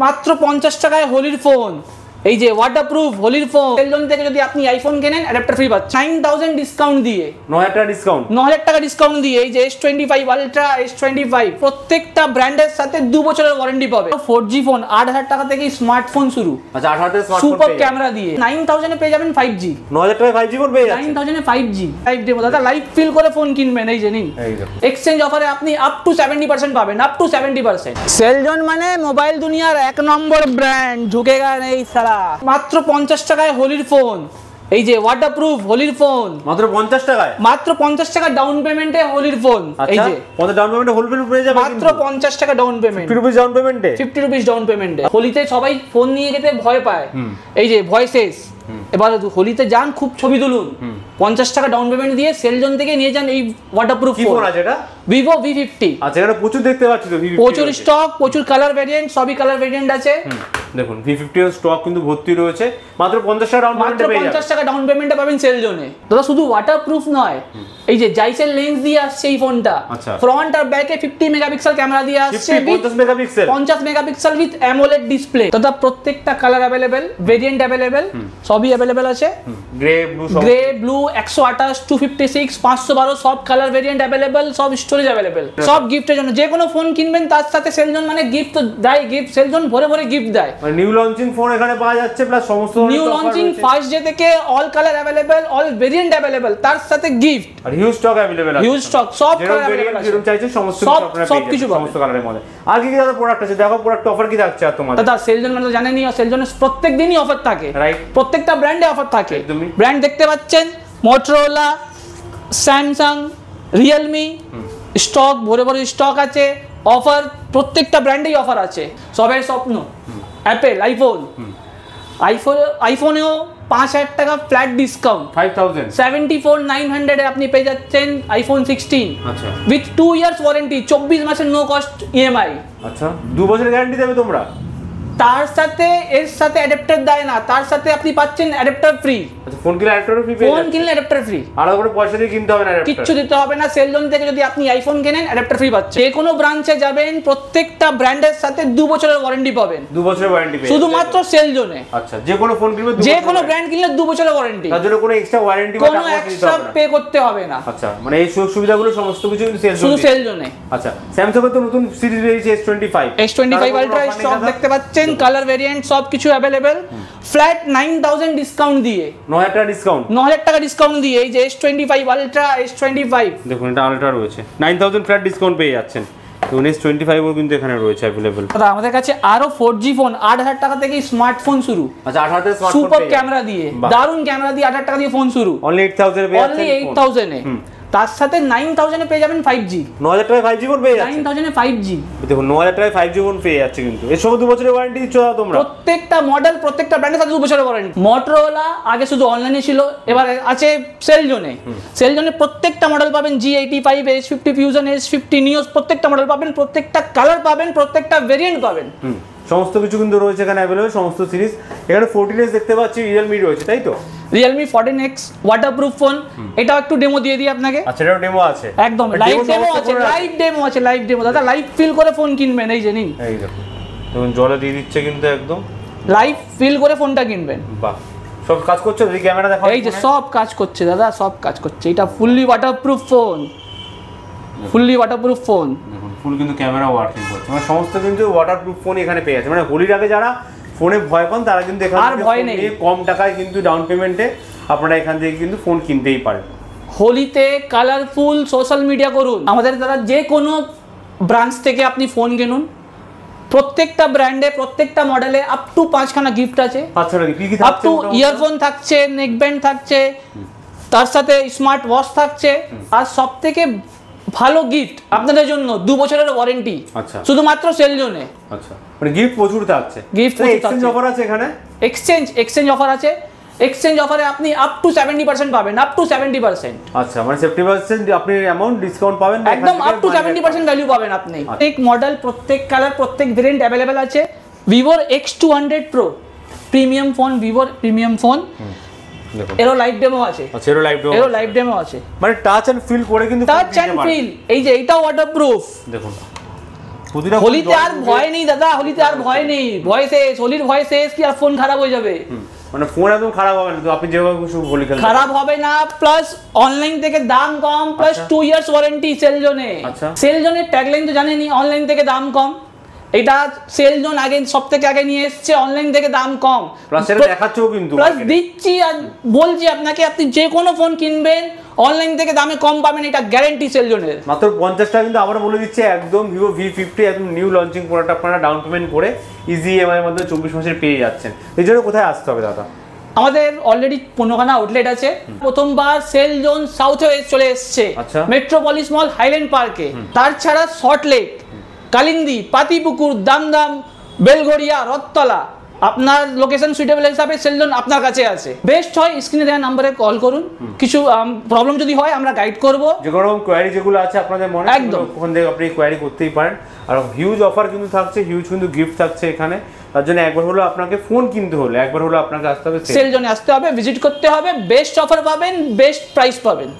মাত্র 50 টাকায় হোলির ফোন, এই যে ওয়াটারপ্রুফ হোলির ফোন। সেলজন থেকে যদি আপনি আইফোন কেনেন অ্যাডাপ্টার ফ্রি পাচ্ছেন 9000 ডিসকাউন্ট দিয়ে, 9000 টাকা ডিসকাউন্ট, 9000 টাকা ডিসকাউন্ট দিয়ে। এই যে S25 আলট্রা, S25 প্রত্যেকটা ব্র্যান্ডের সাথে 2 বছরের ওয়ারেন্টি পাবে। 4G ফোন 8000 টাকা থেকে স্মার্টফোন শুরু। আচ্ছা 8000 টাকা স্মার্টফোন, সুপার ক্যামেরা দিয়ে 9000 এ পেয়ে যাবেন 5G। 9000 টাকায় 5G ফোন পেয়ে যাচ্ছেন, 9000 এ 5G লাইভ ডেমো। দাদা লাইভ ফিল করে ফোন কিনবেন, এই যে নিন। এক্সচেঞ্জ অফারে আপনি আপ টু 70% পাবেন, আপ টু 70%। সেলজন মানে মোবাইল দুনিয়ার 1 নম্বর ব্র্যান্ড, ঝুঁকেগা নেই সারা। মাত্র 50 টাকায় হোলির ফোন, এই যে ওয়াটারপ্রুফ হোলির ফোন, মাত্র 50 টাকায়, মাত্র 50 টাকা ডাউন পেমেন্টে হোলির ফোন। এই যে 50 ডাউন পেমেন্টে হোলি ফোন পেয়ে যাবেন, মাত্র 50 টাকা ডাউন পেমেন্ট, 50 রুপিস ডাউন পেমেন্টে, 50 রুপিস ডাউন পেমেন্টে। হোলিতে সবাই ফোন নিয়ে যেতে ভয় পায়, এই যে ভয় শেষ। এবার হোলিতে যান, খুব ছবি তুলুন, 50 টাকা ডাউন পেমেন্ট দিয়ে সেলজন থেকে নিয়ে যান এই ওয়াটারপ্রুফ ফোন। কি ফোন আছে এটা? Vivo V50। আচ্ছা এটা প্রচুর দেখতে পাচ্ছি তো, V50 প্রচুর স্টক, প্রচুর কালার ভেরিয়েন্ট, সবই কালার ভেরিয়েন্ট আছে। দেখুন V50 এর স্টক কিন্তু ভর্তি রয়েছে, মাত্র 50 টাকা ডাউন পেমেন্টে পেয়ে যাবেন। 50 টাকা ডাউন পেমেন্টে পাবেন সেলজনে। দাদা শুধু ওয়াটারপ্রুফ নয়, এই যে জাইসেল লেন্স দিয়ে আসছে এই ফোনটা। ফ্রন্ট আর ব্যাকে 50 মেগাপিক্সেল ক্যামেরা দিয়ে আসছে, 50 megapixel, 50 megapixel with AMOLED display. দাদা প্রত্যেকটা কালার अवेलेबल, ভেরিয়েন্ট अवेलेबल, সবই अवेलेबल আছে। গ্রে ব্লু, সব গ্রে ব্লু 128, 256, 512 সব কালার ভেরিয়েন্ট अवेलेबल, সব স্টোরেজ अवेलेबल। সব গিফটের জন্য, যে কোনো ফোন কিনবেন তার সাথে সেলজন মানে গিফট তো দেয়, গিফট সেলজন ভরে ভরে গিফট দেয়। নিউ লঞ্চিং ফোন এখানে পাওয়া যাচ্ছে, প্লাস সমস্ত নিউ লঞ্চিং ফার্স্ট ডে থেকে all colour available, all variant available, তার সাথে গিফট আর হিউজ স্টক अवेलेबल আছে, হিউজ স্টক, সব কালার अवेलेबल আছে, যেরকম চাইছেন সমস্ত কিছু আপনারা পেয়ে যাবেন, সমস্ত কালারের মধ্যে। আর কি কি দাদা প্রোডাক্ট আছে দেখো, প্রোডাক্ট অফার কি থাকছে আর তোমাদের? দাদা সেলজন মানে তো জানেনই, সেলজনের প্রত্যেক দিনই অফার থাকে, রাইট? প্রত্যেকটা ব্র্যান্ডে অফার থাকে। ব্র্যান্ড দেখতে পাচ্ছেন মোটরোলা, স্যামসাং, রিয়েলমি, স্টক ভরে ভরে স্টক আছে। অফার প্রত্যেকটা ব্র্যান্ডেই অফার আছে। সবের স্বপ্ন অ্যাপেল, আইফোনেও 5000 টাকা ফ্ল্যাট ডিসকাউন্ট, 5000 74,900 এ আপনি পেয়ে যাচ্ছেন আইফোন 16। আচ্ছা উইথ 2 ইয়ার্স ওয়ারেন্টি, 24 মাসের নো কস্ট ইএমআই। আচ্ছা 2 বছরের গ্যারান্টি দেবে তোমরা? তার সাথে এর সাথে অ্যাডাপ্টার দেয় না, তার সাথে আপনি পাচ্ছেন অ্যাডাপ্টার ফ্রি। আচ্ছা ফোন কিনলে অ্যাডাপ্টার ফ্রি, ফোন কিনলে অ্যাডাপ্টার ফ্রি, আর ওপরে পয়সা দিয়ে কিনতে হবে না, কিচ্ছু দিতে হবে না। সেলজন থেকে যদি আপনি আইফোন কেনেন অ্যাডাপ্টার ফ্রি পাচ্ছেন। যে কোনো ব্রাঞ্চে যাবেন, প্রত্যেকটা ব্র্যান্ডের সাথে 2 বছরের ওয়ারেন্টি পাবেন, 2 বছরের ওয়ারেন্টি পেয়ে শুধুমাত্র সেলজনে। আচ্ছা যে কোনো ফোন কিনবে, যে কোনো ব্র্যান্ড কিনলে 2 বছরের ওয়ারেন্টি, তার জন্য কোনো এক্সট্রা ওয়ারেন্টি বা কোনো এক্সট্রা পে করতে হবে না। আচ্ছা মানে এই সুবিধাগুলো সমস্ত কিছু কিন্তু শুধু সেলজনে। আচ্ছা স্যামসাং এর তো নতুন সিরিজ বেরিয়েছে S25 আলট্রা, স্টক দেখতে পাচ্ছেন, কালার ভেরিয়েন্ট সব কিছু अवेलेबल। ফ্ল্যাট 9000 ডিসকাউন্ট দিয়ে, 9000 টাকা ডিসকাউন্ট, 9000 টাকা ডিসকাউন্ট দিয়ে। এই যে S25 আলট্রা, S25 দেখুন এটা আলট্রা রয়েছে, 9000 ফ্ল্যাট ডিসকাউন্ট পেয়ে যাচ্ছেন। তো S25 ও কিন্তু এখানে রয়েছে अवेलेबल। দাদা আমাদের কাছে আরো 4G ফোন 8000 টাকা থেকে স্মার্টফোন শুরু। আচ্ছা 8000 টাকা স্মার্টফোন, সুপার ক্যামেরা দিয়ে, দারুন ক্যামেরা দিয়ে 8000 টাকা দিয়ে ফোন শুরু। অনলি 8000 এ পেয়ে যাচ্ছেন, অনলি 8000 এ। তার সাথে 9000 এ পেয়ে যাবেন 5G। 9000 টাকায় 5G ফোন পেয়ে যাচ্ছেন, 9000 এ 5G। দেখুন 9000 টাকায় 5G ফোন পেয়ে যাচ্ছে কিন্তু। এর সঙ্গে 2 বছরের ওয়ারেন্টি দিচ্ছ তোমরা, প্রত্যেকটা মডেল, প্রত্যেকটা ব্র্যান্ডের সাথে 2 বছরের ওয়ারেন্টি। মোটরোলা আগে শুধু অনলাইনে ছিল, এবার আছে সেলজনে। সেলজনে প্রত্যেকটা মডেল পাবেন, G85, S50 fusion, S50 Nios, প্রত্যেকটা মডেল পাবেন, প্রত্যেকটা কালার পাবেন, প্রত্যেকটা ভেরিয়েন্ট পাবেন। সমস্ত কিছু কিন্তু রয়েছে এখানে अवेलेबल, সমস্ত সিরিজ। এখানে 14s দেখতে পাচ্ছি, রিয়েলমি রয়েছে তাই তো? Realme 14X ওয়াটারপ্রুফ ফোন, এটাও একটু ডেমো দিয়ে দিই আপনাকে। আচ্ছা এটাও ডেমো আছে, একদম লাইভ ডেমো আছে, লাইভ ডেমো আছে, লাইভ ডেমো। দাদা লাইভ ফিল করে ফোন কিনবেন, এই যে নিন। এই দেখুন দেখুন জলে দিয়ে দিচ্ছে কিন্তু, একদম লাইভ ফিল করে ফোনটা কিনবেন। বাহ সব কাজ করছে, এই ক্যামেরা দেখো, এই যে সব কাজ করছে দাদা, সব কাজ করছে। এটা fully waterproof phone, fully waterproof phone. দেখুন ফুল কিন্তু ক্যামেরা ওয়ার্কিং করছে, মানে সমস্ত কিন্তু ওয়াটারপ্রুফ ফোন এখানে পেয়ে যাচ্ছে। মানে হোলির আগে যারা ফোনে ভয় পান তারা কিন্তু এখান থেকে ভয় নেই, কম টাকায় কিন্তু ডাউন পেমেন্টে আপনারা এখান থেকে কিন্তু ফোন কিনতেই পারেন। হোলিতে কালারফুল সোশ্যাল মিডিয়া করুন। আমাদের দ্বারা যে কোনো ব্রাঞ্চ থেকে আপনি ফোন কিনুন, প্রত্যেকটা ব্র্যান্ডে, প্রত্যেকটা মডেলে আপ টু 5খানা গিফট আছে। আচ্ছা কি কি থাকছে? আপ টু ইয়ারফোন থাকছে, নেক ব্যান্ড থাকছে, তার সাথে স্মার্ট ওয়াচ থাকছে, আর সবথেকে ভালো গিফট আপনাদের জন্য 2 বছরের ওয়ারেন্টি। আচ্ছা শুধুমাত্র সেলজনে। আচ্ছা মানে গিফট প্রচুর থাকছে। গিফট এক্সচেঞ্জ অফার আছে এখানে, এক্সচেঞ্জ অফার আছে। এক্সচেঞ্জ অফারে আপনি আপ টু 70% পাবেন, আপ টু 70%। আচ্ছা মানে 70% আপনি অ্যামাউন্ট ডিসকাউন্ট পাবেন, একদম আপ টু 70% ভ্যালু পাবেন আপনি। প্রত্যেক মডেল, প্রত্যেক কালার, প্রত্যেক ভেরিয়েন্ট अवेलेबल আছে। Vivo X200 Pro premium phone, Vivo premium phone. এরও লাইভ ডেমো আছে। আচ্ছা এরও লাইভ ডেমো আছে। মানে টাচ এন্ড ফিল করে কিন্তু, টাচ এন্ড ফিল। এই যে এটাও ওয়াটারপ্রুফ, দেখুন হোলিতে আর ভয় নেই দাদা, হোলিতে আর ভয় নেই, ভয় শেষ, হোলির ভয় শেষ কি আর ফোন খারাপ হয়ে যাবে? মানে ফোন একদম খারাপ হবে না তো, আপনি যেভাবে খুশি হোলি খেলতে খারাপ হবে না, প্লাস অনলাইন থেকে দাম কম, প্লাস 2 ইয়ার্স ওয়ারেন্টি সেলজনে। সেলজনের ট্যাগলাইন তো জানেনই, অনলাইন থেকে দাম কম। এটা সেলজন আগে সবথেকে আগে নিয়ে এসেছে, অনলাইন থেকে দাম কম, প্লাস এটা দেখাচ্ছেও কিন্তু, প্লাস দিচ্ছি আর বলছি আপনাকে, আপনি যে কোনো ফোন কিনবেন অনলাইন থেকে দামে কম পাবেন, এটা গ্যারান্টি সেলজনের। মাত্র 50 টাকা কিন্তু আবার বলে দিচ্ছে, একদম ভিভো V50 একদম নিউ লঞ্চিং প্রোডাক্ট আপনারা ডাউন পেমেন্ট করে ইজি ইএমআই এর মধ্যে 24 মাসের পেয়ে যাচ্ছেন। এই জন্য কোথায় আসতে হবে দাদা? আমাদের অলরেডি 15খানা আউটলেট আছে। প্রথমবার সেলজন সাউথে চলে এসছে, মেট্রোপলিস মল, হাইল্যান্ড পার্কে। তার ছাড়া সল্টলেক, কালিন্দি, পাতিপুকুর, দামদাম, বেলঘড়িয়া, রথতলা, আপনার লোকেশন সুইটেবল হিসাবে সেলজন আপনার কাছে আছে। বেস্ট হয় স্ক্রিনে দেওয়া নাম্বারে কল করুন, কিছু প্রবলেম যদি হয় আমরা গাইড করব। যে কোনো কোয়ারি যেগুলো আছে আপনাদের মনে, একদম ওখান থেকে আপনি কোয়ারি করতেই পারেন। আর হিউজ অফার কিন্তু থাকছে, হিউজ কিন্তু গিফট থাকছে এখানে। তার জন্য একবার হলো আপনাকে ফোন কিনতে হলে একবার হলো আপনাকে আসতে হবে, সেলজনে আসতে হবে, ভিজিট করতে হবে, বেস্ট অফার পাবেন, বেস্ট প্রাইস পাবেন।